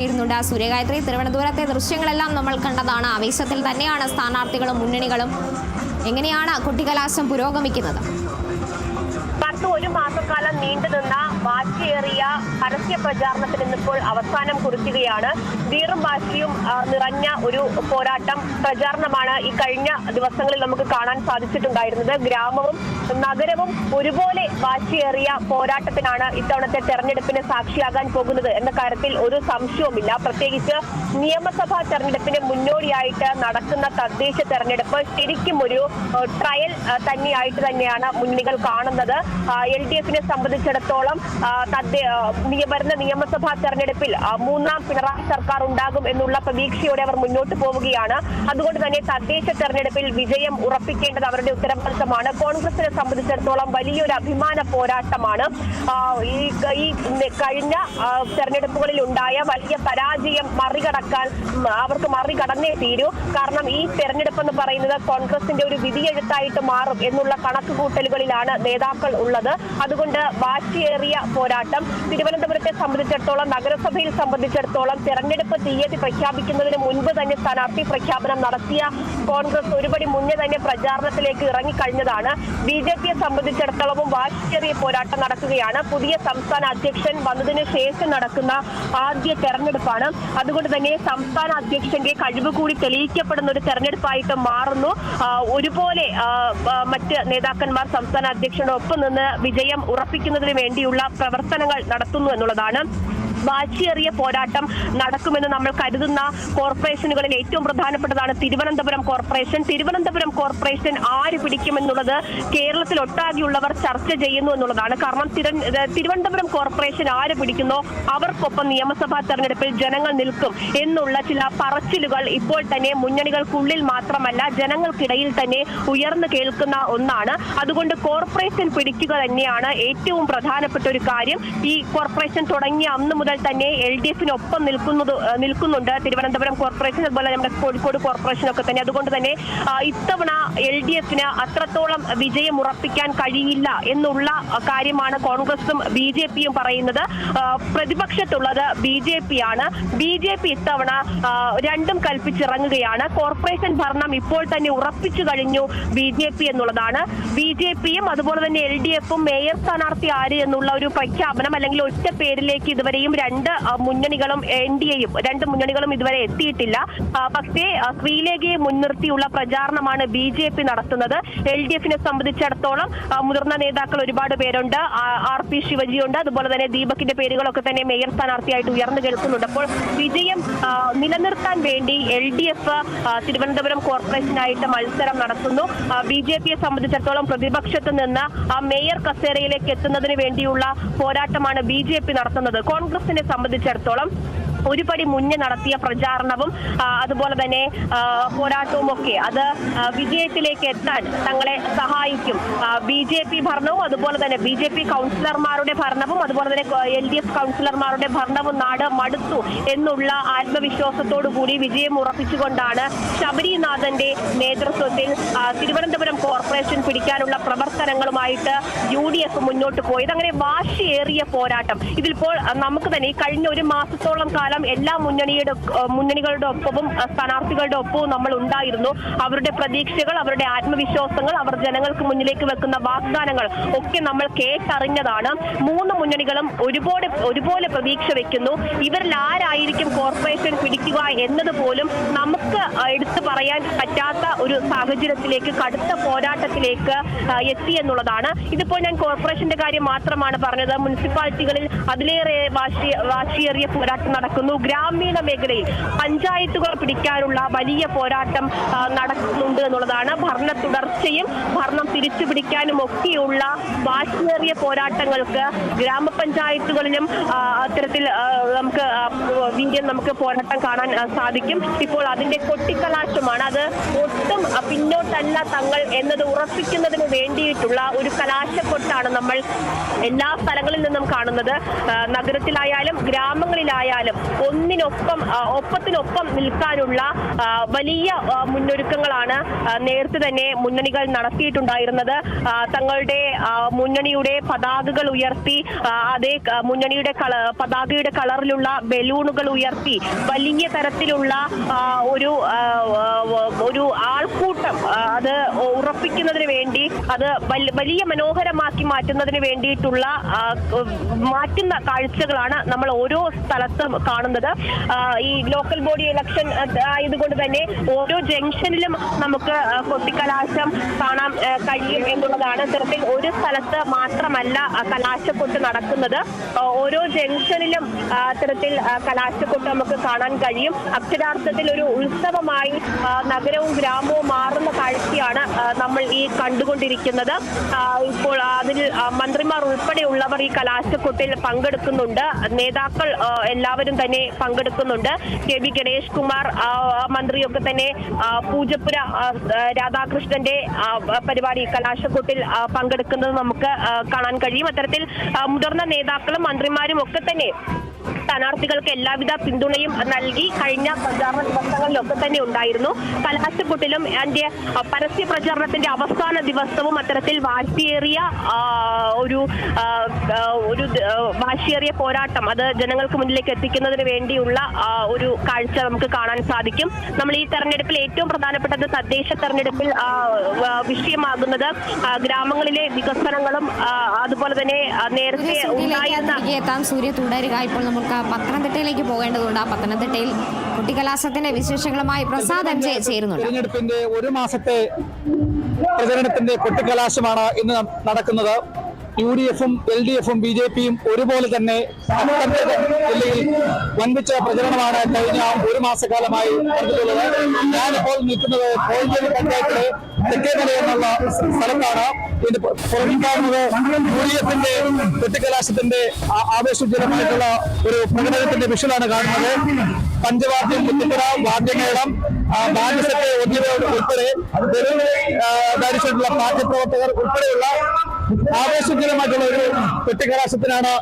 സൂര്യഗായത്രി തിരുവനന്തപുരത്തെ ദൃശ്യങ്ങളെല്ലാം നമ്മൾ കണ്ടതാണ്. ആവേശത്തിൽ തന്നെയാണ് സ്ഥാനാർത്ഥികളും മുന്നണികളും. എങ്ങനെയാണ് കൊട്ടിക്കലാശം പുരോഗമിക്കുന്നത്? ഒരു മാസക്കാലം നീണ്ടുനിന്ന വാശിയേറിയ പരസ്യ പ്രചാരണത്തിന് ഇന്നിപ്പോൾ അവസാനം കുറിക്കുകയാണ്. വീറും വാശിയും നിറഞ്ഞ ഒരു പോരാട്ടം പ്രചാരണമാണ് ഈ കഴിഞ്ഞ ദിവസങ്ങളിൽ നമുക്ക് കാണാൻ സാധിച്ചിട്ടുണ്ടായിരുന്നത്. ഗ്രാമവും നഗരവും ഒരുപോലെ വാശിയേറിയ പോരാട്ടത്തിനാണ് ഇത്തവണത്തെ തെരഞ്ഞെടുപ്പിന് സാക്ഷിയാകാൻ പോകുന്നത് എന്ന കാര്യത്തിൽ ഒരു സംശയവുമില്ല. പ്രത്യേകിച്ച് നിയമസഭാ തെരഞ്ഞെടുപ്പിന് മുന്നോടിയായിട്ട് നടക്കുന്ന തദ്ദേശ തെരഞ്ഞെടുപ്പ് ശരിക്കും ഒരു ട്രയൽ തന്നെയാണ് മുന്നണികൾ കാണുന്നത്. LDFിനെ സംബന്ധിച്ചിടത്തോളം വരുന്ന നിയമസഭാ തെരഞ്ഞെടുപ്പിൽ മൂന്നാം പിണറായി സർക്കാർ ഉണ്ടാകും എന്നുള്ള പ്രതീക്ഷയോടെ അവർ മുന്നോട്ട് പോവുകയാണ്. അതുകൊണ്ട് തന്നെ തദ്ദേശ തെരഞ്ഞെടുപ്പിൽ വിജയം ഉറപ്പിക്കേണ്ടത് അവരുടെ ഉത്തരവാദിത്തമാണ്. കോൺഗ്രസിനെ സംബന്ധിച്ചിടത്തോളം വലിയൊരു അഭിമാന പോരാട്ടമാണ്. ഈ കഴിഞ്ഞ തെരഞ്ഞെടുപ്പുകളിൽ ഉണ്ടായ വലിയ പരാജയം അവർക്ക് മറികടന്നേ തീരൂ. കാരണം ഈ തെരഞ്ഞെടുപ്പ് എന്ന് പറയുന്നത് കോൺഗ്രസിന്റെ ഒരു വിധിയെഴുത്തായിട്ട് മാറും എന്നുള്ള കണക്കുകൂട്ടലുകളിലാണ് നേതാക്കൾ ഉള്ളത്. അതുകൊണ്ട് വാശിയേറിയ പോരാട്ടം. തിരുവനന്തപുരത്തെ സംബന്ധിച്ചിടത്തോളം, നഗരസഭയിൽ സംബന്ധിച്ചിടത്തോളം തെരഞ്ഞെടുപ്പ് തീയതി പ്രഖ്യാപിക്കുന്നതിന് മുൻപ് തന്നെ സ്ഥാനാർത്ഥി പ്രഖ്യാപനം നടത്തിയ കോൺഗ്രസ് ഒരുപടി മുന്നേ തന്നെ പ്രചാരണത്തിലേക്ക് ഇറങ്ങിക്കഴിഞ്ഞതാണ്. BJPയെ സംബന്ധിച്ചിടത്തോളവും വാശിയേറിയ പോരാട്ടം നടക്കുകയാണ്. പുതിയ സംസ്ഥാന അധ്യക്ഷൻ വന്നതിന് ശേഷം നടക്കുന്ന ആദ്യ തെരഞ്ഞെടുപ്പാണ്. അതുകൊണ്ട് തന്നെ സംസ്ഥാന അധ്യക്ഷന്റെ കഴിവ് കൂടി തെളിയിക്കപ്പെടുന്ന ഒരു തെരഞ്ഞെടുപ്പായിട്ട് മാറുന്നു. ഒരുപോലെ മറ്റ് നേതാക്കന്മാർ സംസ്ഥാന അധ്യക്ഷനോടൊപ്പം നിന്ന് വിജയം ഉറപ്പിക്കുന്നതിന് വേണ്ടിയുള്ള പ്രവർത്തനങ്ങൾ നടത്തുന്നു എന്നുള്ളതാണ്. വാശിയേറിയ പോരാട്ടം നടക്കുമെന്ന് നമ്മൾ കരുതുന്ന കോർപ്പറേഷനുകളിൽ ഏറ്റവും പ്രധാനപ്പെട്ടതാണ് തിരുവനന്തപുരം കോർപ്പറേഷൻ. തിരുവനന്തപുരം കോർപ്പറേഷൻ ആര് പിടിക്കുമെന്നുള്ളത് കേരളത്തിലൊട്ടാകെയുള്ളവർ ചർച്ച ചെയ്യുന്നു എന്നുള്ളതാണ്. കാരണം തിരുവനന്തപുരം കോർപ്പറേഷൻ ആര് പിടിക്കുന്നോ അവർക്കൊപ്പം നിയമസഭാ തെരഞ്ഞെടുപ്പിൽ ജനങ്ങൾ നിൽക്കും എന്നുള്ള ചില പറച്ചിലുകൾ ഇപ്പോൾ തന്നെ മുന്നണികൾക്കുള്ളിൽ മാത്രമല്ല ജനങ്ങൾക്കിടയിൽ തന്നെ ഉയർന്നു കേൾക്കുന്ന ഒന്നാണ്. അതുകൊണ്ട് കോർപ്പറേഷൻ പിടിക്കുക തന്നെയാണ് ഏറ്റവും പ്രധാനപ്പെട്ട ഒരു കാര്യം. ഈ കോർപ്പറേഷൻ തുടങ്ങിയ അന്ന് മുതൽ തന്നെ LDFിനൊപ്പം നിൽക്കുന്നുണ്ട് തിരുവനന്തപുരം കോർപ്പറേഷൻ, അതുപോലെ നമ്മുടെ കോഴിക്കോട് കോർപ്പറേഷൻ ഒക്കെ തന്നെ. അതുകൊണ്ട് തന്നെ ഇത്തവണ LDFിന് അത്രത്തോളം വിജയം ഉറപ്പിക്കാൻ കഴിയില്ല എന്നുള്ള കാര്യമാണ് കോൺഗ്രസും BJPയും പറയുന്നത്. പ്രതിപക്ഷത്തുള്ളത് BJPയാണ്. BJP ഇത്തവണ രണ്ടും കൽപ്പിച്ചിറങ്ങുകയാണ്. കോർപ്പറേഷൻ ഭരണം ഇപ്പോൾ തന്നെ ഉറപ്പിച്ചു കഴിഞ്ഞു BJP എന്നുള്ളതാണ്. BJPയും അതുപോലെ തന്നെ LDFും മേയർ സ്ഥാനാർത്ഥി ആര് എന്നുള്ള ഒരു പ്രഖ്യാപനം അല്ലെങ്കിൽ ഒറ്റ പേരിലേക്ക് ഇതുവരെയും രണ്ട് മുന്നണികളും NDAയും രണ്ട് മുന്നണികളും ഇതുവരെ എത്തിയിട്ടില്ല. പക്ഷേ ശ്രീലേഖയെ മുൻനിർത്തിയുള്ള പ്രചാരണമാണ് BJP നടത്തുന്നത്. LDFിനെ സംബന്ധിച്ചിടത്തോളം മുതിർന്ന നേതാക്കൾ ഒരുപാട് പേരുണ്ട്. RP ശിവജിയുണ്ട്, അതുപോലെ തന്നെ ദീപകിന്റെ പേരുകളൊക്കെ തന്നെ മേയർ സ്ഥാനാർത്ഥിയായിട്ട് ഉയർന്നു കേൾക്കുന്നുണ്ട്. അപ്പോൾ വിജയം നിലനിർത്താൻ വേണ്ടി LDF തിരുവനന്തപുരം കോർപ്പറേഷനായിട്ട് മത്സരം നടത്തുന്നു. BJPയെ സംബന്ധിച്ചിടത്തോളം പ്രതിപക്ഷത്ത് നിന്ന് മേയർ കസേരയിലേക്ക് എത്തുന്നതിന് വേണ്ടിയുള്ള പോരാട്ടമാണ് BJP നടത്തുന്നത്. കോൺഗ്രസിനെ സംബന്ധിച്ചിടത്തോളം ഒരുപടി മുന്നേ നടത്തിയ പ്രചാരണവും അതുപോലെ തന്നെ പോരാട്ടവും ഒക്കെ അത് വിജയത്തിലേക്ക് എത്താൻ തങ്ങളെ സഹായിക്കും. BJP ഭരണവും അതുപോലെ തന്നെ BJP കൗൺസിലർമാരുടെ ഭരണവും അതുപോലെ തന്നെ LDF കൗൺസിലർമാരുടെ ഭരണവും നാട് മടുത്തു എന്നുള്ള ആത്മവിശ്വാസത്തോടു കൂടി വിജയം ഉറപ്പിച്ചുകൊണ്ടാണ് ശബരിനാഥന്റെ നേതൃത്വത്തിൽ തിരുവനന്തപുരം കോർപ്പറേഷൻ പിടിക്കാനുള്ള പ്രവർത്തനങ്ങളുമായിട്ട് UDF മുന്നോട്ട് പോയത്. അങ്ങനെ വാശിയേറിയ പോരാട്ടം. ഇതിലിപ്പോൾ നമുക്ക് തന്നെ കഴിഞ്ഞ ഒരു മാസത്തോളം എല്ലാ മുന്നണികളുടെ ഒപ്പവും സ്ഥാനാർത്ഥികളുടെ ഒപ്പവും നമ്മൾ ഉണ്ടായിരുന്നു. അവരുടെ പ്രതീക്ഷകൾ, അവരുടെ ആത്മവിശ്വാസങ്ങൾ, അവർ ജനങ്ങൾക്ക് മുന്നിലേക്ക് വെക്കുന്ന വാഗ്ദാനങ്ങൾ ഒക്കെ നമ്മൾ കേട്ടറിഞ്ഞതാണ്. മൂന്ന് മുന്നണികളും ഒരുപോലെ പ്രതീക്ഷ വെക്കുന്നു. ഇവരിൽ ആരായിരിക്കും കോർപ്പറേഷൻ പിടിക്കുക എന്നത് പോലും നമുക്ക് എടുത്തു പറയാൻ പറ്റാത്ത ഒരു സാഹചര്യത്തിലേക്ക്, കടുത്ത പോരാട്ടത്തിലേക്ക് എത്തി എന്നുള്ളതാണ്. ഇതിപ്പോൾ ഞാൻ കോർപ്പറേഷന്റെ കാര്യം മാത്രമാണ് പറഞ്ഞത്. മുനിസിപ്പാലിറ്റികളിൽ അതിലേറെ വാശിയേറിയ പോരാട്ടം നടക്കുന്നു. ഗ്രാമീണ മേഖലയിൽ പഞ്ചായത്തുകൾ പിടിക്കാനുള്ള വലിയ പോരാട്ടം നടക്കുന്നുണ്ട് എന്നുള്ളതാണ്. ഭരണ തുടർച്ചയും ഭരണം തിരിച്ചു പിടിക്കാനും ഒക്കെയുള്ള വാശിയേറിയ പോരാട്ടങ്ങൾക്ക് ഗ്രാമപഞ്ചായത്തുകളിലും അത്തരത്തിൽ നമുക്ക് പോരാട്ടം കാണാൻ സാധിക്കും. ഇപ്പോൾ അതിന്റെ കൊട്ടിക്കലാശമാണ്. അത് ഒട്ടും പിന്നോട്ടല്ല തങ്ങൾ എന്നത് ഉറപ്പിക്കുന്നതിന് വേണ്ടിയിട്ടുള്ള ഒരു കലാശക്കൊട്ടാണ് നമ്മൾ എല്ലാ സ്ഥലങ്ങളിൽ നിന്നും കാണുന്നത്. നഗരത്തിലായാലും ഗ്രാമങ്ങളിലായാലും ഒപ്പത്തിനൊപ്പം നിൽക്കാനുള്ള വലിയ മുന്നൊരുക്കങ്ങളാണ് നേരത്തെ തന്നെ മുന്നണികൾ നടത്തിയിട്ടുണ്ടായിരുന്നത്. തങ്ങളുടെ മുന്നണിയുടെ പതാകകൾ ഉയർത്തി, അതേ മുന്നണിയുടെ പതാകയുടെ കളറിലുള്ള ബലൂണുകൾ ഉയർത്തി വലിയ തരത്തിലുള്ള ഒരു ആൾക്കൂട്ടം അത് ഉറപ്പിക്കുന്നതിന് വേണ്ടി, അത് വലിയ മനോഹരമാക്കി മാറ്റുന്നതിന് വേണ്ടിയിട്ടുള്ള മാറ്റുന്ന കാഴ്ചകളാണ് നമ്മൾ ഓരോ സ്ഥലത്തും കാണുന്നത്. ഈ ലോക്കൽ ബോഡി ഇലക്ഷൻ ആയതുകൊണ്ട് തന്നെ ഓരോ ജംഗ്ഷനിലും നമുക്ക് കൊട്ടിക്കലാശം കാണാൻ കഴിയും എന്നുള്ളതാണ്. ഇത്തരത്തിൽ ഒരു സ്ഥലത്ത് മാത്രമല്ല കലാശക്കൊട്ട് നടക്കുന്നത്, ഓരോ ജംഗ്ഷനിലും ഇത്തരത്തിൽ കലാശക്കൊട്ട് നമുക്ക് കാണാൻ കഴിയും. അക്ഷരാർത്ഥത്തിൽ ഒരു ഉത്സവമായി നഗരവും ഗ്രാമവും മാറുന്ന കാഴ്ചയാണ് നമ്മൾ ഈ കണ്ടുകൊണ്ടിരിക്കുന്നത്. ഇപ്പോൾ അതിൽ മന്ത്രിമാർ ഉൾപ്പെടെയുള്ളവർ ഈ കലാശക്കൊട്ടിൽ പങ്കെടുക്കുന്നുണ്ട്. നേതാക്കൾ എല്ലാവരും തന്നെ പങ്കെടുക്കുന്നുണ്ട്. KB ഗണേഷ് കുമാർ മന്ത്രിയൊക്കെ തന്നെ പൂജപ്പുര രാധാകൃഷ്ണന്റെ പരിപാടി കലാശക്കൊട്ടിൽ പങ്കെടുക്കുന്നത് നമുക്ക് കാണാൻ കഴിയും. അത്തരത്തിൽ മുതിർന്ന നേതാക്കളും മന്ത്രിമാരും ഒക്കെ തന്നെ സ്ഥാനാർത്ഥികൾക്ക് എല്ലാവിധ പിന്തുണയും നൽകി കഴിഞ്ഞ പ്രചാരണ ദിവസങ്ങളിലൊക്കെ തന്നെ ഉണ്ടായിരുന്നു. കലാശക്കൊട്ടിലും അതിന്റെ പരസ്യ പ്രചാരണത്തിന്റെ അവസാന ദിവസവും അത്തരത്തിൽ വാശിയേറിയ പോരാട്ടം അത് ജനങ്ങൾക്ക് മുന്നിലേക്ക് എത്തിക്കുന്നതിന് വേണ്ടിയുള്ള ഒരു കാഴ്ച നമുക്ക് കാണാൻ സാധിക്കും. നമ്മൾ ഈ തെരഞ്ഞെടുപ്പിൽ ഏറ്റവും പ്രധാനപ്പെട്ടത് തദ്ദേശ തെരഞ്ഞെടുപ്പിൽ വിഷയമാകുന്നത് ഗ്രാമങ്ങളിലെ വികസനങ്ങളും അതുപോലെ തന്നെ നേരത്തെ ഉണ്ടായിരുന്ന സൂര്യ തുടരുക. ഇപ്പോൾ നമുക്ക് പത്തനംതിട്ടയിലേക്ക് പോകേണ്ടതുണ്ട്. പത്തനംതിട്ടയിൽ കുട്ടിക്കലാശത്തിന്റെ വിശേഷങ്ങളുമായി പ്രസാദ് MJ ചേരുന്നുണ്ട്. തെരഞ്ഞെടുപ്പിന്റെ ഒരു മാസത്തെ പ്രചരണത്തിന്റെ കൊട്ടിക്കലാശമാണ് ഇന്ന് നടക്കുന്നത്. UDF-ഉം LDF-ഉം BJP-യും ഒരുപോലെ തന്നെ പത്തനംതിട്ട ജില്ലയിൽ വൻപിച്ച പ്രചരണമാണ് കഴിഞ്ഞ ഒരു മാസക്കാലമായി നടന്നിട്ടുള്ളത്. ഞാനിപ്പോൾ നിൽക്കുന്നത് കോഴഞ്ചേരി പഞ്ചായത്തിലെ തെക്കേമല എന്നുള്ള സ്ഥലത്താണ്. പുറകിൽ UDF-ന്റെ കൊട്ടിക്കലാശത്തിന്റെ ആവേശോജ്വലമായിട്ടുള്ള ഒരു പ്രകടനത്തിന്റെ വിഷലാണ് കാണുന്നത്. പഞ്ചവാദ്യം, കുത്തിപ്പുറ, വാദ്യമേളം, ബാൻഡ് സെറ്റ് എന്നിവയോട് ഉൾപ്പെടെ ധരിച്ചിട്ടുള്ള പാർട്ടി ഉൾപ്പെടെയുള്ള ആവേശോജ്വലമായിട്ടുള്ള ഒരു കൊട്ടിക്കലാശത്തിനാണ്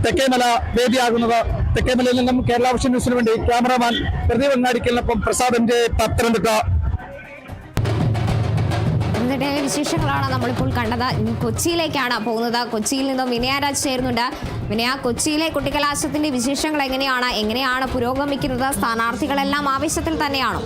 തെക്കേമല വേദിയാകുന്നത്. തെക്കേമലയിൽ നിന്നും കേരള വിഷൻ ന്യൂസിന് വേണ്ടി ക്യാമറാമാൻ പ്രദീപ് അങ്ങാടിക്കലിനൊപ്പം പ്രസാദ് MJ, പത്തനംതിട്ട. പത്തനംതിട്ടയിലെ വിശേഷങ്ങളാണ് നമ്മളിപ്പോൾ കണ്ടത്. കൊച്ചിയിലേക്കാണ് പോകുന്നത്. കൊച്ചിയിൽ നിന്നും വിനയരാജ് ചേരുന്നുണ്ട്. വിനയ, കൊച്ചിയിലെ കുട്ടിക്കലാശത്തിന്റെ വിശേഷങ്ങൾ എങ്ങനെയാണ് പുരോഗമിക്കുന്നത്? സ്ഥാനാർത്ഥികളെല്ലാം ആവേശത്തിൽ തന്നെയാണോ?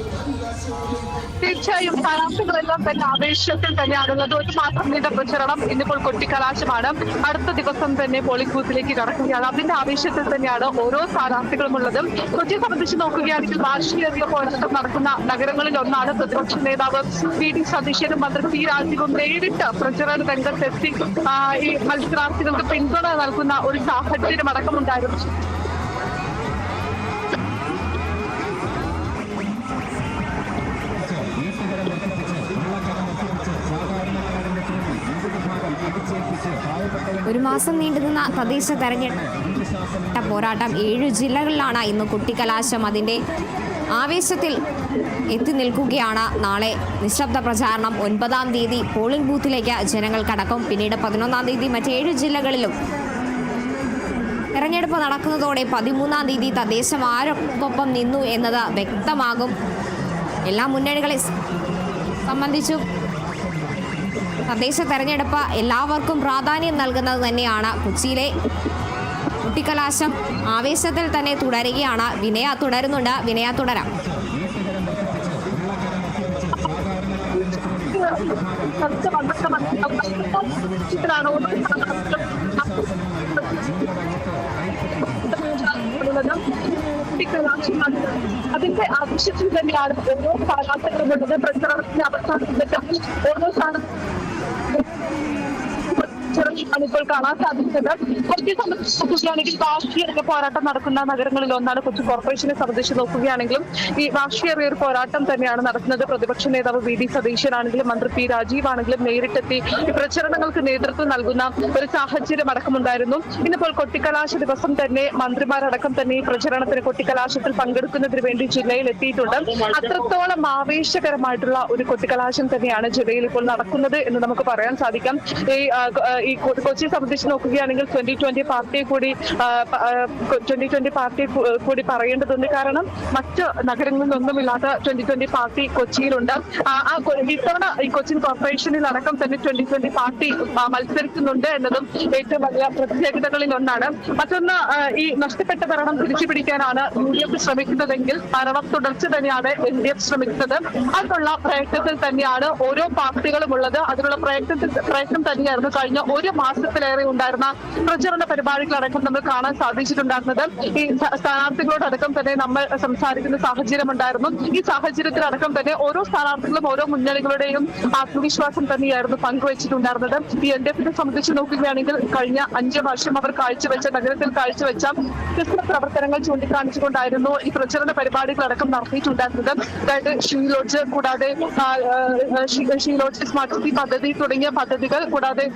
തീർച്ചയായും സ്ഥാനാർത്ഥികളെല്ലാം തന്നെ ആവേശത്തിൽ തന്നെയാണുള്ളത്. ഒരു മാസം നീണ്ട പ്രചരണം ഇന്നിപ്പോൾ കൊട്ടിക്കലാശമാണ്. അടുത്ത ദിവസം തന്നെ പോളിംഗ് ബൂത്തിലേക്ക് കടക്കുകയാണ്. അതിന്റെ ആവേശത്തിൽ തന്നെയാണ് ഓരോ സ്ഥാനാർത്ഥികളും ഉള്ളത്. കൊച്ചിയെ സംബന്ധിച്ച് നോക്കുകയാണെങ്കിൽ വാശിയേറിയ പോരാട്ടം നടക്കുന്ന നഗരങ്ങളിൽ ഒന്നാണ്. പ്രതിപക്ഷ നേതാവ് VD സതീശനും മന്ത്രി P രാജീവും നേരിട്ട് പ്രചരണ രംഗത്തെത്തി ഈ മത്സരാർത്ഥികൾക്ക് പിന്തുണ നൽകുന്ന ഒരു സാഹചര്യം അടക്കമുണ്ടായിരുന്നു. ഒരു മാസം നീണ്ടുനിന്ന തദ്ദേശ തെരഞ്ഞെടുപ്പ് പോരാട്ടം 7 ജില്ലകളിലാണ് ഇന്ന് കുട്ടിക്കലാശം അതിൻ്റെ ആവേശത്തിൽ എത്തി നിൽക്കുകയാണ്. നാളെ നിശബ്ദ പ്രചാരണം. 9-ാം തീയതി പോളിംഗ് ബൂത്തിലേക്ക് ജനങ്ങൾ കടക്കും. പിന്നീട് 11-ാം തീയതി മറ്റ് 7 ജില്ലകളിലും തെരഞ്ഞെടുപ്പ് നടക്കുന്നതോടെ 13-ാം തീയതി തദ്ദേശം ആരൊപ്പം നിന്നു എന്നത് വ്യക്തമാകും. എല്ലാ മുന്നണികളെ സംബന്ധിച്ചും തദ്ദേശ തെരഞ്ഞെടുപ്പ് എല്ലാവർക്കും പ്രാധാന്യം നൽകുന്നത് തന്നെയാണ്. കൊച്ചിയിലെ കുട്ടിക്കലാശം ആവേശത്തിൽ തന്നെ തുടരുകയാണ്. വിനയ തുടരുന്നുണ്ട്. വിനയ, തുടരാം. അതിന്റെ ആവശ്യത്തിൽ തന്നെയാണ് ഓരോ സ്ഥാനാർത്ഥികളുടെ പ്രചരണത്തിന്റെ അവസാനത്തിൽ ഓരോ ഇപ്പോൾ കാണാൻ സാധിച്ചത്. കൊച്ചിയെ സംബന്ധിച്ച് നോക്കുകയാണെങ്കിൽ വാശിയേറിയ പോരാട്ടം നടക്കുന്ന നഗരങ്ങളിൽ ഒന്നാണ് കൊച്ചി. കോർപ്പറേഷനെ സംബന്ധിച്ച് നോക്കുകയാണെങ്കിലും ഈ വാശിയേറിയ ഒരു പോരാട്ടം തന്നെയാണ് നടക്കുന്നത്. പ്രതിപക്ഷ നേതാവ് VD സതീശനാണെങ്കിലും മന്ത്രി P രാജീവ് ആണെങ്കിലും നേരിട്ടെത്തി ഈ പ്രചരണങ്ങൾക്ക് നേതൃത്വം നൽകുന്ന ഒരു സാഹചര്യം അടക്കമുണ്ടായിരുന്നു. ഇന്നിപ്പോൾ കൊട്ടിക്കലാശ ദിവസം തന്നെ മന്ത്രിമാരടക്കം തന്നെ ഈ പ്രചരണത്തിന് കൊട്ടിക്കലാശത്തിൽ പങ്കെടുക്കുന്നതിന് വേണ്ടി ജില്ലയിൽ എത്തിയിട്ടുണ്ട്. അത്രത്തോളം ആവേശകരമായിട്ടുള്ള ഒരു കൊട്ടിക്കലാശം തന്നെയാണ് ജില്ലയിൽ ഇപ്പോൾ നടക്കുന്നത് എന്ന് നമുക്ക് പറയാൻ സാധിക്കാം. ഈ ഈ കൊച്ചിയെ സംബന്ധിച്ച് നോക്കുകയാണെങ്കിൽ 2020 പാർട്ടിയെ കൂടി പറയേണ്ടതുണ്ട്. കാരണം മറ്റ് നഗരങ്ങളിലൊന്നുമില്ലാത്ത 2020 പാർട്ടി കൊച്ചിയിലുണ്ട്. ഇത്തവണ ഈ കൊച്ചിൻ കോർപ്പറേഷനിൽ അടക്കം തന്നെ 2020 പാർട്ടി മത്സരിക്കുന്നുണ്ട് എന്നതും ഏറ്റവും വലിയ പ്രത്യേകതകളിൽ ഒന്നാണ്. മറ്റൊന്ന്, ഈ നഷ്ടപ്പെട്ട ഭരണം തിരിച്ചു പിടിക്കാനാണ് UDF ശ്രമിക്കുന്നതെങ്കിൽ ഭരണം തുടർച്ച തന്നെയാണ് LDF ശ്രമിക്കുന്നത്. അതിനുള്ള പ്രയത്നത്തിൽ തന്നെയാണ് ഓരോ പാർട്ടികളും ഉള്ളത്. അതിനുള്ള പ്രയത്നം തന്നെയായിരുന്നു കഴിഞ്ഞ ഒരു മാസത്തിലേറെ ഉണ്ടായിരുന്ന പ്രചരണ പരിപാടികളടക്കം നമ്മൾ കാണാൻ സാധിച്ചിട്ടുണ്ടായിരുന്നത്. ഈ സ്ഥാനാർത്ഥികളോടക്കം തന്നെ നമ്മൾ സംസാരിക്കുന്ന സാഹചര്യം ഉണ്ടായിരുന്നു. ഈ സാഹചര്യത്തിലടക്കം തന്നെ ഓരോ സ്ഥാനാർത്ഥികളും ഓരോ മുന്നണികളുടെയും ആത്മവിശ്വാസം തന്നെയായിരുന്നു പങ്കുവച്ചിട്ടുണ്ടായിരുന്നത്. ഈ LDFിനെ സംബന്ധിച്ച് നോക്കുകയാണെങ്കിൽ കഴിഞ്ഞ 5 വർഷം അവർ നഗരത്തിൽ കാഴ്ചവെച്ച വികസന പ്രവർത്തനങ്ങൾ ചൂണ്ടിക്കാണിച്ചുകൊണ്ടായിരുന്നു ഈ പ്രചരണ പരിപാടികളടക്കം നടത്തിയിട്ടുണ്ടായിരുന്നത്. അതായത് ഷീ ലോഡ്ജ്, കൂടാതെ ഷീ ലോഡ്ജ് സ്മാർട്ട് സിറ്റി പദ്ധതി തുടങ്ങിയ പദ്ധതികൾ, കൂടാതെ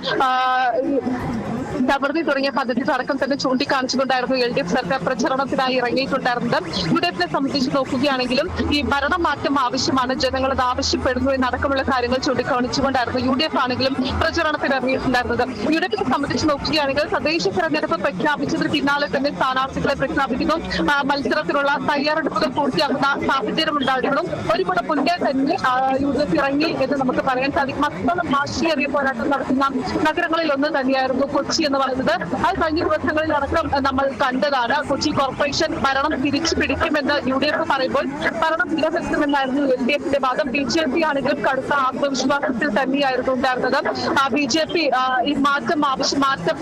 സമൃദ്ധി തുടങ്ങിയ പദ്ധതികൾ അടക്കം തന്നെ ചൂണ്ടിക്കാണിച്ചുകൊണ്ടായിരുന്നു LDF സർക്കാർ പ്രചരണത്തിനായി ഇറങ്ങിയിട്ടുണ്ടായിരുന്നത്. UDFിനെ സംബന്ധിച്ച് നോക്കുകയാണെങ്കിലും ഈ ഭരണം മാറ്റം ആവശ്യമാണ്, ജനങ്ങൾ അത് ആവശ്യപ്പെടുന്നു എന്നടക്കമുള്ള കാര്യങ്ങൾ ചൂണ്ടിക്കാണിച്ചുകൊണ്ടായിരുന്നു UDF ആണെങ്കിലും പ്രചരണത്തിന് ഇറങ്ങിയിട്ടുണ്ടായിരുന്നത്. UDFിനെ സംബന്ധിച്ച് നോക്കുകയാണെങ്കിൽ തദ്ദേശ തെരഞ്ഞെടുപ്പ് പ്രഖ്യാപിച്ചതിന് പിന്നാലെ തന്നെ സ്ഥാനാർത്ഥികളെ പ്രഖ്യാപിക്കുന്നു. മത്സരത്തിനുള്ള തയ്യാറെടുപ്പുകൾ പൂർത്തിയാക്കുന്ന സാഹചര്യം ഉണ്ടായിരുന്നു. ഒരു കൂടെ മുന്നേ തന്നെ UDF ഇറങ്ങി എന്ന് നമുക്ക് പറയാൻ സാധിക്കും. മൊത്തം വാശിയേറിയ പോരാട്ടം നടത്തുന്ന നഗരങ്ങളിൽ ഒന്ന് തന്നെയായിരുന്നു കൊച്ചി എന്ന് പറയുന്നത്. അത് കഴിഞ്ഞ ദിവസങ്ങളിലടക്കം നമ്മൾ കണ്ടതാണ്. കൊച്ചി കോർപ്പറേഷൻ ഭരണം തിരിച്ചു പിടിക്കുമെന്ന് UDF പറയുമ്പോൾ ഭരണം നിലനിർത്തുമെന്നായിരുന്നു LDFിന്റെ വാദം. BJP ആണെങ്കിലും കടുത്ത ആത്മവിശ്വാസത്തിൽ തന്നെയായിരുന്നു ഉണ്ടായിരുന്നത്. BJP ഈ മാറ്റം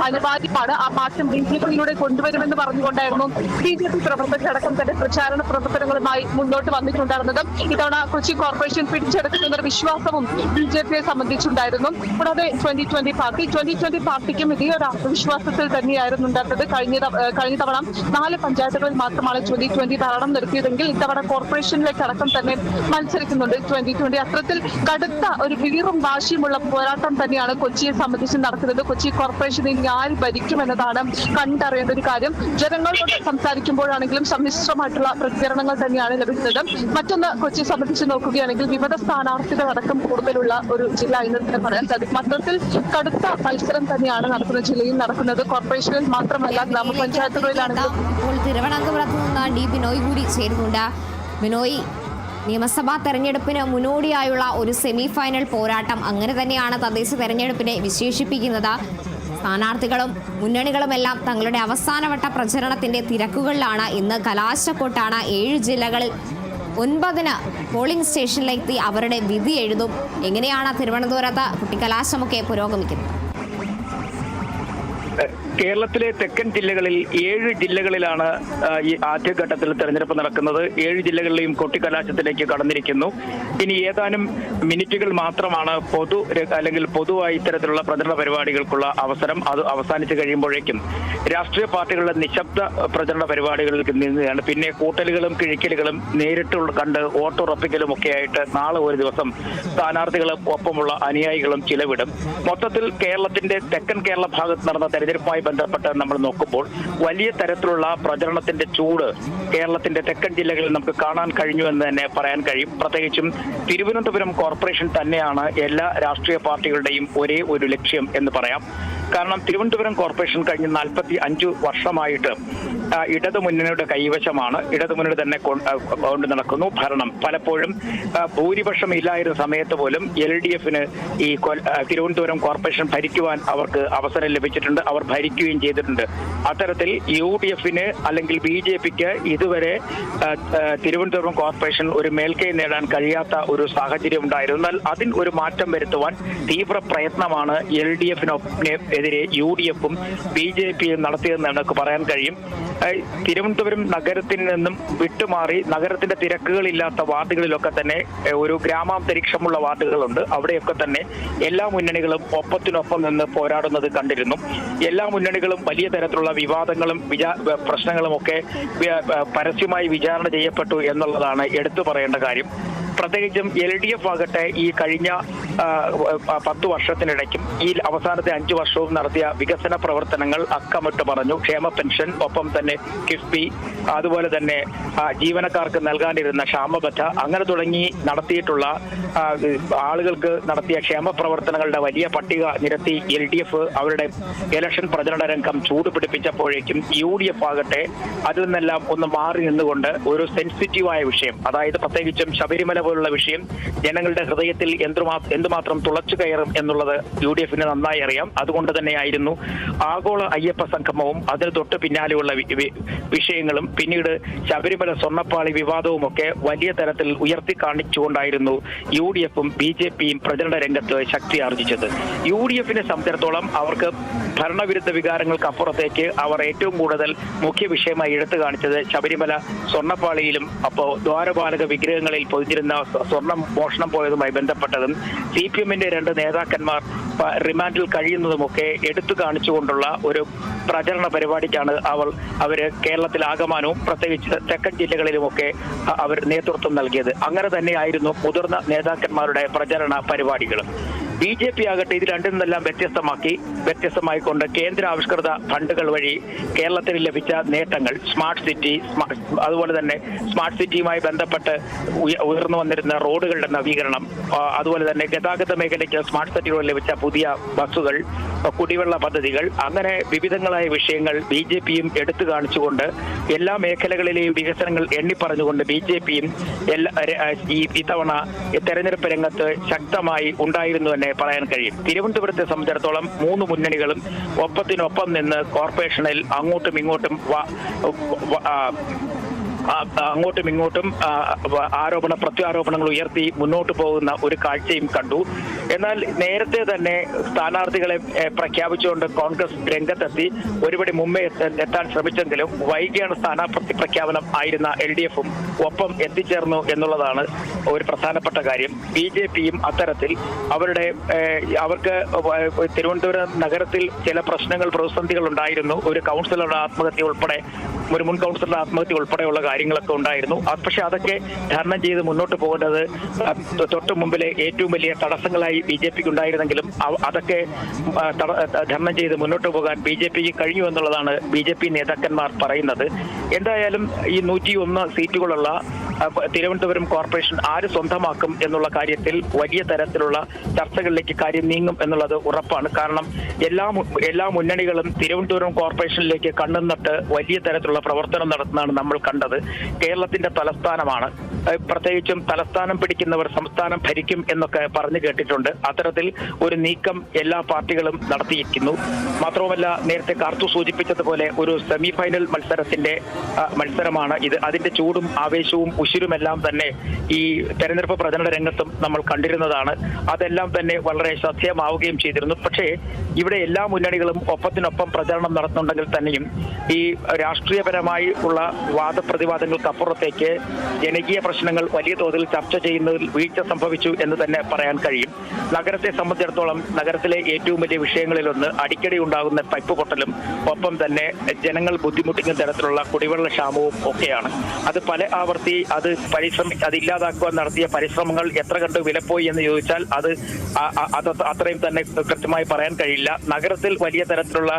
അനിവാര്യമാണ്, ആ മാറ്റം BJPയിലൂടെ കൊണ്ടുവരുമെന്ന് പറഞ്ഞുകൊണ്ടായിരുന്നു BJP പ്രവർത്തകരടക്കം തന്നെ പ്രചാരണ പ്രവർത്തനങ്ങളുമായി മുന്നോട്ട് വന്നിട്ടുണ്ടായിരുന്നത്. ഇത്തവണ കൊച്ചി കോർപ്പറേഷൻ പിടിച്ചെടുക്കുന്ന ഒരു വിശ്വാസവും BJPയെ സംബന്ധിച്ചുണ്ടായിരുന്നു. കൂടാതെ 2020 പാർട്ടിക്കും ഇതേ ഒരു ആത്മവിശ്വാസത്തിൽ തന്നെയായിരുന്നു ഉണ്ടായിരുന്നത്. കഴിഞ്ഞ തവണ 4 പഞ്ചായത്തുകളിൽ മാത്രമാണ് 2020 ഭരണം നിർത്തിയതെങ്കിൽ ഇത്തവണ കോർപ്പറേഷനിലേക്ക് അടക്കം തന്നെ മത്സരിക്കുന്നുണ്ട് 2020. അത്തരത്തിൽ കടുത്ത ഒരു വീറും വാശിയുമുള്ള പോരാട്ടം തന്നെയാണ് കൊച്ചിയെ സംബന്ധിച്ച് നടക്കുന്നത്. കൊച്ചി കോർപ്പറേഷനിൽ ആര് ഭരിക്കുമെന്നതാണ് കണ്ടറിയേണ്ട ഒരു കാര്യം. ജനങ്ങളോട് സംസാരിക്കുമ്പോഴാണെങ്കിലും സമ്മിശ്രമായിട്ടുള്ള പ്രതികരണങ്ങൾ തന്നെയാണ് ലഭിക്കുന്നത്. മറ്റൊന്ന്, കൊച്ചിയെ സംബന്ധിച്ച് നോക്കുകയാണെങ്കിൽ വിമത സ്ഥാനാർത്ഥികൾ അടക്കം കൂടുതലുള്ള ഒരു ജില്ല എന്ന് തന്നെ പറയാൻ സാധിക്കും. അത്തരത്തിൽ കടുത്ത മത്സരം തന്നെയാണ് നടക്കുന്ന ജില്ലയിൽ നടക്കുന്നത്. കോർപ്പറേഷനിൽ മാത്രമല്ല ഗ്രാമപഞ്ചായത്തുകളിലാണെങ്കിലും. ഇപ്പോൾ തിരുവനന്തപുരത്ത് നിന്ന് D. ബിനോയ് കൂടി ചേരുന്നുണ്ട്. ബിനോയ്, നിയമസഭാ തെരഞ്ഞെടുപ്പിന് മുന്നോടിയായുള്ള ഒരു സെമി ഫൈനൽ പോരാട്ടം അങ്ങനെ തന്നെയാണ് തദ്ദേശ തെരഞ്ഞെടുപ്പിനെ വിശേഷിപ്പിക്കുന്നത്. സ്ഥാനാർത്ഥികളും മുന്നണികളുമെല്ലാം തങ്ങളുടെ അവസാനവട്ട പ്രചരണത്തിന്റെ തിരക്കുകളിലാണ്. ഇന്ന് കലാശക്കൊട്ടാണ്. 7 ജില്ലകളിൽ 9 പോളിംഗ് സ്റ്റേഷനിലെത്തി അവരുടെ വിധി എഴുതും. എങ്ങനെയാണ് തിരുവനന്തപുരത്ത് കുട്ടിക്കലാശമൊക്കെ പുരോഗമിക്കുന്നത്? കേരളത്തിലെ തെക്കൻ ജില്ലകളിൽ 7 ജില്ലകളിലാണ് ഈ ആദ്യഘട്ടത്തിൽ തെരഞ്ഞെടുപ്പ് നടക്കുന്നത്. 7 ജില്ലകളിലെയും കൊട്ടിക്കലാശത്തിലേക്ക് കടന്നിരിക്കുന്നു. ഇനി ഏതാനും മിനിറ്റുകൾ മാത്രമാണ് പൊതുവായി ഇത്തരത്തിലുള്ള പ്രചരണ പരിപാടികൾക്കുള്ള അവസരം. അത് അവസാനിച്ചു കഴിയുമ്പോഴേക്കും രാഷ്ട്രീയ പാർട്ടികളുടെ നിശബ്ദ പ്രചരണ പരിപാടികളിൽ നിന്നാണ് പിന്നെ കൂട്ടലുകളും കിഴിക്കലുകളും നേരിട്ട് കണ്ട് വോട്ടുറപ്പിക്കലും ഒക്കെ ആയിട്ട് നാളെ ഒരു ദിവസം സ്ഥാനാർത്ഥികളും ഒപ്പമുള്ള അനുയായികളും ചിലവിടും. മൊത്തത്തിൽ കേരളത്തിന്റെ തെക്കൻ കേരള ഭാഗത്ത് നടന്ന തെരഞ്ഞെടുപ്പുമായി ബന്ധപ്പെട്ട് നമ്മൾ നോക്കുമ്പോൾ വലിയ തരത്തിലുള്ള പ്രചരണത്തിന്റെ ചൂട് കേരളത്തിന്റെ തെക്കൻ ജില്ലകളിൽ നമുക്ക് കാണാൻ കഴിഞ്ഞു എന്ന് തന്നെ പറയാൻ കഴിയും. പ്രത്യേകിച്ചും തിരുവനന്തപുരം കോർപ്പറേഷൻ തന്നെയാണ് എല്ലാ രാഷ്ട്രീയ പാർട്ടികളുടെയും ഒരേ ഒരു ലക്ഷ്യം എന്ന് പറയാം. കാരണം തിരുവനന്തപുരം കോർപ്പറേഷൻ കഴിഞ്ഞ 45 വർഷമായിട്ട് ഇടതുമുന്നണിയുടെ കൈവശമാണ്. ഇടതുമുന്നണി തന്നെ കൊണ്ട് നടക്കുന്നു ഭരണം. പലപ്പോഴും ഭൂരിപക്ഷം ഇല്ലായിരുന്ന സമയത്ത് പോലും LDFന് ഈ തിരുവനന്തപുരം കോർപ്പറേഷൻ ഭരിക്കുവാൻ അവർക്ക് അവസരം ലഭിച്ചിട്ടുണ്ട്. അവർ ഭരിക്കുകയും ചെയ്തിട്ടുണ്ട്. അത്തരത്തിൽ UDFന് അല്ലെങ്കിൽ BJPക്ക് ഇതുവരെ തിരുവനന്തപുരം കോർപ്പറേഷൻ ഒരു മേൽക്കൈ നേടാൻ കഴിയാത്ത ഒരു സാഹചര്യം ഉണ്ടായിരുന്നു. എന്നാൽ അതിന് ഒരു മാറ്റം വരുത്തുവാൻ തീവ്ര പ്രയത്നമാണ് LDFനെതിരെ UDFും BJPയും നടത്തിയതെന്ന് നമുക്ക് പറയാൻ കഴിയും. തിരുവനന്തപുരം നഗരത്തിൽ നിന്നും വിട്ടുമാറി നഗരത്തിന്റെ തിരക്കുകളില്ലാത്ത വാർഡുകളിലൊക്കെ തന്നെ ഒരു ഗ്രാമാന്തരീക്ഷമുള്ള വാർഡുകളുണ്ട്. അവിടെയൊക്കെ തന്നെ എല്ലാ മുന്നണികളും ഒപ്പത്തിനൊപ്പം നിന്ന് പോരാടുന്നത് കണ്ടിരുന്നു. എല്ലാ മുന്നണികളും വലിയ തരത്തിലുള്ള വിവാദങ്ങളും പ്രശ്നങ്ങളും ഒക്കെ പരസ്യമായി വിചാരണ ചെയ്യപ്പെട്ടു എന്നുള്ളതാണ് എടുത്തു പറയേണ്ട കാര്യം. പ്രത്യേകിച്ചും LDF ആകട്ടെ ഈ കഴിഞ്ഞ 10 വർഷത്തിനിടയ്ക്കും ഈ അവസാനത്തെ 5 വർഷവും നടത്തിയ വികസന പ്രവർത്തനങ്ങൾ അക്കമിട്ട് പറഞ്ഞു. ക്ഷേമ പെൻഷൻ, ഒപ്പം തന്നെ കിഫ്ബി, അതുപോലെ തന്നെ ജീവനക്കാർക്ക് നൽകാനിരുന്ന ക്ഷാമബത്ത, അങ്ങനെ തുടങ്ങി നടത്തിയിട്ടുള്ള ആളുകൾക്ക് നടത്തിയ ക്ഷേമ പ്രവർത്തനങ്ങളുടെ വലിയ പട്ടിക നിരത്തി LDF അവരുടെ ഇലക്ഷൻ പ്രചരണ രംഗം ചൂടുപിടിപ്പിച്ചപ്പോഴേക്കും UDF ആകട്ടെ അതിൽ നിന്നെല്ലാം ഒന്ന് മാറി നിന്നുകൊണ്ട് ഒരു സെൻസിറ്റീവായ വിഷയം, അതായത് പ്രത്യേകിച്ചും ശബരിമല പോലുള്ള വിഷയം ജനങ്ങളുടെ ഹൃദയത്തിൽ എന്തുമാത്രം തുളച്ചു കയറും എന്നുള്ളത് UDFന് നന്നായി അറിയാം. അതുകൊണ്ട് തന്നെയായിരുന്നു ആഗോള അയ്യപ്പ സംഗമവും അതിന് തൊട്ട് പിന്നാലെയുള്ള വിഷയങ്ങളും പിന്നീട് ശബരിമല സ്വർണ്ണപ്പാളി വിവാദവും ഒക്കെ വലിയ തരത്തിൽ ഉയർത്തി കാണിച്ചുകൊണ്ടായിരുന്നു UDFും BJPയും പ്രചരണ രംഗത്ത് ശക്തി ആർജിച്ചത്. UDFനെ സംബന്ധിച്ചിടത്തോളം അവർക്ക് ഭരണവിരുദ്ധ വികാരങ്ങൾക്ക് അപ്പുറത്തേക്ക് അവർ ഏറ്റവും കൂടുതൽ മുഖ്യ വിഷയമായി എടുത്തു കാണിച്ചത് ശബരിമല സ്വർണ്ണപ്പാളിയിലും അപ്പോൾ ദ്വാരപാലക വിഗ്രഹങ്ങളിൽ പൊതിഞ്ഞിരുന്ന സ്വർണം മോഷണം പോയതുമായി ബന്ധപ്പെട്ടതും CPMന്റെ 2 നേതാക്കന്മാർ റിമാൻഡിൽ കഴിയുന്നതുമൊക്കെ എടുത്തു കാണിച്ചുകൊണ്ടുള്ള ഒരു പ്രചരണ പരിപാടിക്കാണ് അവര് കേരളത്തിലാകമാനവും പ്രത്യേകിച്ച് തെക്കൻ ജില്ലകളിലുമൊക്കെ അവർ നേതൃത്വം നൽകിയത്. അങ്ങനെ തന്നെയായിരുന്നു മുതിർന്ന നേതാക്കന്മാരുടെ പ്രചരണ പരിപാടികളും. BJP ആകട്ടെ ഇത് രണ്ടിൽ നിന്നെല്ലാം വ്യത്യസ്തമായിക്കൊണ്ട് കേന്ദ്ര ആവിഷ്കൃത ഫണ്ടുകൾ വഴി കേരളത്തിന് ലഭിച്ച നേട്ടങ്ങൾ, സ്മാർട്ട് സിറ്റി, അതുപോലെ തന്നെ സ്മാർട്ട് സിറ്റിയുമായി ബന്ധപ്പെട്ട് ഉയർന്നു വന്നിരുന്ന റോഡുകളുടെ നവീകരണം, അതുപോലെ തന്നെ ഗതാഗത മേഖലയ്ക്ക് സ്മാർട്ട് സിറ്റികളിൽ ലഭിച്ച പുതിയ ബസ്സുകൾ, കുടിവെള്ള പദ്ധതികൾ, അങ്ങനെ വിവിധങ്ങളായ വിഷയങ്ങൾ BJPയും എടുത്തു കാണിച്ചുകൊണ്ട് എല്ലാ മേഖലകളിലെയും വികസനങ്ങൾ എണ്ണിപ്പറഞ്ഞുകൊണ്ട് BJPയും ഇത്തവണ തെരഞ്ഞെടുപ്പ് രംഗത്ത് ശക്തമായി ഉണ്ടായിരുന്നു തന്നെ പറയാൻ കഴിയും. തിരുവനന്തപുരത്തെ സംബന്ധിച്ചിടത്തോളം 3 മുന്നണികളും ഒപ്പത്തിനൊപ്പം നിന്ന് കോർപ്പറേഷനിൽ അങ്ങോട്ടും ഇങ്ങോട്ടും പ്രത്യാരോപണങ്ങൾ ഉയർത്തി മുന്നോട്ട് പോകുന്ന ഒരു കാഴ്ചയും കണ്ടു. എന്നാൽ നേരത്തെ തന്നെ സ്ഥാനാർത്ഥികളെ പ്രഖ്യാപിച്ചുകൊണ്ട് കോൺഗ്രസ് രംഗത്തെത്തി ഒരുപടി മുമ്പേ എത്താൻ ശ്രമിച്ചെങ്കിലും വൈകിയാണ് സ്ഥാനാർത്ഥി പ്രഖ്യാപനം ആയിരുന്ന LDFും ഒപ്പം എത്തിച്ചേർന്നു എന്നുള്ളതാണ് ഒരു പ്രധാനപ്പെട്ട കാര്യം. BJPയും അത്തരത്തിൽ അവർക്ക് തിരുവനന്തപുരം നഗരത്തിൽ ചില പ്രശ്നങ്ങൾ, പ്രതിസന്ധികൾ ഉണ്ടായിരുന്നു. ഒരു കൗൺസിലറുടെ ആത്മഹത്യ ഉൾപ്പെടെ, ഒരു മുൻ കൗൺസിലറുടെ ആത്മഹത്യ ഉൾപ്പെടെയുള്ള കാര്യങ്ങളൊക്കെ ഉണ്ടായിരുന്നു. പക്ഷെ അതൊക്കെ ധർണം ചെയ്ത് മുന്നോട്ട് പോകുന്നത് തൊട്ട് മുമ്പിലെ ഏറ്റവും വലിയ തടസ്സങ്ങളായി BJPക്ക് ഉണ്ടായിരുന്നെങ്കിലും അതൊക്കെ ധർണം ചെയ്ത് മുന്നോട്ട് പോകാൻ BJPക്ക് കഴിഞ്ഞു എന്നുള്ളതാണ് BJP നേതാക്കന്മാർ പറയുന്നത്. എന്തായാലും ഈ 101 സീറ്റുകളുള്ള തിരുവനന്തപുരം കോർപ്പറേഷൻ ആര് സ്വന്തമാക്കും എന്നുള്ള കാര്യത്തിൽ വലിയ തരത്തിലുള്ള ചർച്ചകളിലേക്ക് കാര്യം നീങ്ങും എന്നുള്ളത് ഉറപ്പാണ്. കാരണം എല്ലാ മുന്നണികളും തിരുവനന്തപുരം കോർപ്പറേഷനിലേക്ക് കണ്ണും നട്ട് വലിയ തരത്തിലുള്ള പ്രവർത്തനം നടത്തുന്നതാണ് നമ്മൾ കണ്ടത്. കേരളത്തിന്റെ തലസ്ഥാനമാണ്, പ്രത്യേകിച്ചും തലസ്ഥാനം പിടിക്കുന്നവർ സംസ്ഥാനം ഭരിക്കും എന്നൊക്കെ പറഞ്ഞു കേട്ടിട്ടുണ്ട്. അത്തരത്തിൽ ഒരു നീക്കം എല്ലാ പാർട്ടികളും നടത്തിയിരിക്കുന്നു. മാത്രവുമല്ല, നേരത്തെ കാർത്തു സൂചിപ്പിച്ചതുപോലെ ഒരു സെമി ഫൈനൽ മത്സരമാണ് ഇത്. അതിന്റെ ചൂടും ആവേശവും ഉശിരുമെല്ലാം തന്നെ ഈ തെരഞ്ഞെടുപ്പ് പ്രചരണ രംഗത്തും നമ്മൾ കണ്ടിരുന്നതാണ്. അതെല്ലാം തന്നെ വളരെ ശ്രദ്ധേയമാവുകയും ചെയ്തിരുന്നു. പക്ഷേ ഇവിടെ എല്ലാ മുന്നണികളും ഒപ്പത്തിനൊപ്പം പ്രചരണം നടത്തുന്നുണ്ടെങ്കിൽ തന്നെയും ഈ രാഷ്ട്രീയപരമായി ഉള്ള വാദപ്രതിവാദങ്ങൾക്ക് അപ്പുറത്തേക്ക് ജനകീയ പ്രശ്നങ്ങൾ വലിയ തോതിൽ ചർച്ച ചെയ്യുന്നതിൽ വീഴ്ച സംഭവിച്ചു എന്ന് തന്നെ പറയാൻ കഴിയും. നഗരത്തെ സംബന്ധിച്ചിടത്തോളം നഗരത്തിലെ ഏറ്റവും വലിയ വിഷയങ്ങളിലൊന്ന് അടിക്കടി ഉണ്ടാകുന്ന പൈപ്പ് പൊട്ടലും ഒപ്പം തന്നെ ജനങ്ങൾ ബുദ്ധിമുട്ടിക്കുന്ന തരത്തിലുള്ള കുടിവെള്ള ക്ഷാമവും ഒക്കെയാണ്. അത് പല ആവർത്തി അതില്ലാതാക്കുവാൻ നടത്തിയ പരിശ്രമങ്ങൾ എത്ര കണ്ട് വിലപ്പോയി എന്ന് ചോദിച്ചാൽ അത് അത്രയും തന്നെ കൃത്യമായി പറയാൻ കഴിയില്ല. നഗരത്തിൽ വലിയ തരത്തിലുള്ള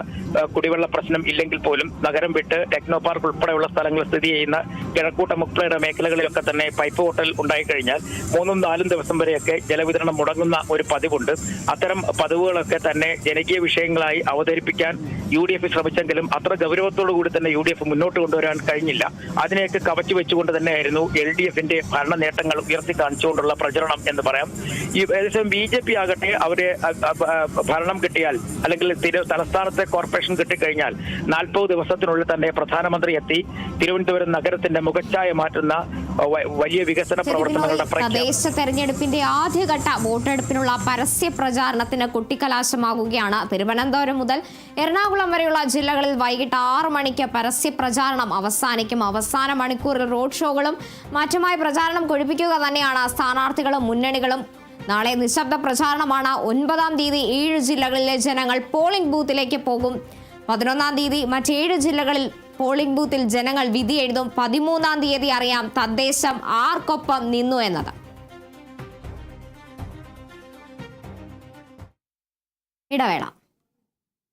കുടിവെള്ള പ്രശ്നം ഇല്ലെങ്കിൽ പോലും നഗരം വിട്ട് ടെക്നോ പാർക്ക് ഉൾപ്പെടെയുള്ള സ്ഥലങ്ങൾ സ്ഥിതി ചെയ്യുന്ന കിഴക്കൂട്ട മുക്തയുടെ മേഖലകളിലൊക്കെ തന്നെ പൈപ്പ് ഹോട്ടൽ ഉണ്ടായിക്കഴിഞ്ഞാൽ 3-4 ദിവസം വരെയൊക്കെ ജലവിതരണം മുടങ്ങുന്ന ഒരു പതിവുണ്ട്. അത്തരം പതിവുകളൊക്കെ തന്നെ ജനകീയ വിഷയങ്ങളായി അവതരിപ്പിക്കാൻ UDF ശ്രമിച്ചെങ്കിലും അത്ര ഗൗരവത്തോടു കൂടി തന്നെ UDF മുന്നോട്ട് കൊണ്ടുവരാൻ കഴിഞ്ഞില്ല. അതിനെയൊക്കെ കവച്ചു വെച്ചുകൊണ്ട് തന്നെയായിരുന്നു LDFന്റെ ഭരണ നേട്ടങ്ങൾ ഉയർത്തി കാണിച്ചുകൊണ്ടുള്ള പ്രചരണം എന്ന് പറയാം. ഏകദേശം BJP ആകട്ടെ അവര് ഭരണം കിട്ടിയാൽ അല്ലെങ്കിൽ തലസ്ഥാനത്തെ കോർപ്പറേഷൻ കിട്ടിക്കഴിഞ്ഞാൽ 40 ദിവസത്തിനുള്ളിൽ തന്നെ പ്രധാനമന്ത്രി എത്തി തിരുവനന്തപുരം നഗരത്തിന്റെ മുഖച്ഛായ മാറ്റുന്ന വലിയ വികസന പ്രവർത്തനങ്ങളുടെ തദ്ദേശ തെരഞ്ഞെടുപ്പിന്റെ ആദ്യഘട്ട വോട്ടെടുപ്പിനുള്ള പരസ്യ പ്രചാരണത്തിന് കൊട്ടിക്കലാശമാകുകയാണ്. തിരുവനന്തപുരം മുതൽ എറണാകുളം വരെയുള്ള ജില്ലകളിൽ വൈകിട്ട് 6 മണിക്ക് പരസ്യ പ്രചാരണം അവസാനിക്കും. അവസാന മണിക്കൂറിൽ റോഡ് ഷോകളും മറ്റുമായി പ്രചാരണം കൊഴുപ്പിക്കുക തന്നെയാണ് സ്ഥാനാർത്ഥികളും മുന്നണികളും. നാളെ നിശബ്ദ പ്രചാരണമാണ്. 9-ാം തീയതി 7 ജില്ലകളിലെ ജനങ്ങൾ പോളിംഗ് ബൂത്തിലേക്ക് പോകും. 11-ാം തീയതി മറ്റ്7 ജില്ലകളിൽ പോളിംഗ് ബൂത്തിൽ ജനങ്ങൾ വിധി എഴുതും. 13-ാം തീയതി അറിയാം തദ്ദേശം ആർക്കൊപ്പം നിന്നു എന്നത്. ഇടവേള.